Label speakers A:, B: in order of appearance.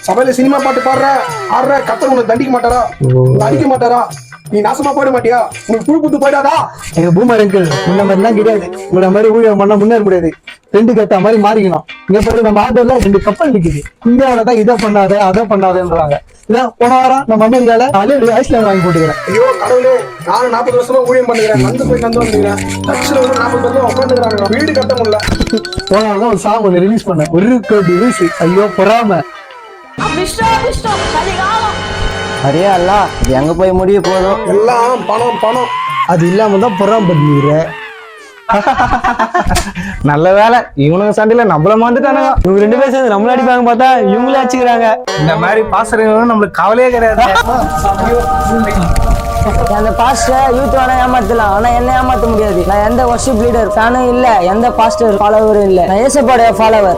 A: சபையில சினிமா பாட்டு பாடுற ஆடுற கத்தர் உனக்கு தண்டிக்க மாட்டாரா? அடிக்க மாட்டாரா? நீ நாசமா போயிட மாட்டியா? உனக்கு புழு புத்து போயிடாதா?
B: எங்க பூமர் அங்கிள் முன்ன மாதிரிலாம் கிடையாது. உங்களை மாதிரி ஊழியம் பண்ணா முன்னேற முடியாது. ரெண்டு கத்த மாதிரி மாறிக்கணும். இங்க பாரு, நம்ம ஆட்டோல 2 கப்பல் நிக்குது. இந்தியாவில தான் இதை பண்ணாத அதை பண்ணாதேன்றாங்க. இதான் போன வாரம் நம்ம அமெரிக்கால ஐஸ்லாண்ட் வாங்கி போட்டுக்கிறேன்.
A: ஐயோ கடவுளே, நானும் 40 வருஷமா ஊழியம் பண்ணுகிறேன். நந்து வந்துக்கிறேன். சர்ச்சில் 40 பேர் உட்காந்துக்கிறாங்க. வீடு கட்ட முடியல.
B: போன வாரம் ஒரு சாங் ஒன்று ரிலீஸ் பண்ணேன். 1 கோடி வியூஸ். ஐயோ பொறாம.
C: அரே அல்லா, இது எங்க போய் முடிய போதும்?
A: எல்லாம் பணம் பணம்.
B: அது இல்லாம தான் பொறாம பண்ணிக்கிற.
C: நல்ல வேலை, இவனுங்க சண்டையில நம்மள மாந்துட்டானுங்க. இவங்க 2 பேரும் சேர்ந்து நம்மள அடிப்பாங்க பார்த்தா இவங்களே அடிச்சுக்கிறாங்க. இந்த மாதிரி பாசறவங்க நம்மளுக்கு கவலையே கிடையாது. அந்த பாஸ்டர் யூத் வேணா ஏமாத்தலாம், ஆனா என்ன ஏமாத்த முடியாது. நான் எந்த வர்ஷிப் லீடர் ஃபேனும் இல்ல, எந்த பாஸ்டர் ஃபாலோவரும் இல்ல. நான் ஏசப்பாடைய ஃபாலோவர்.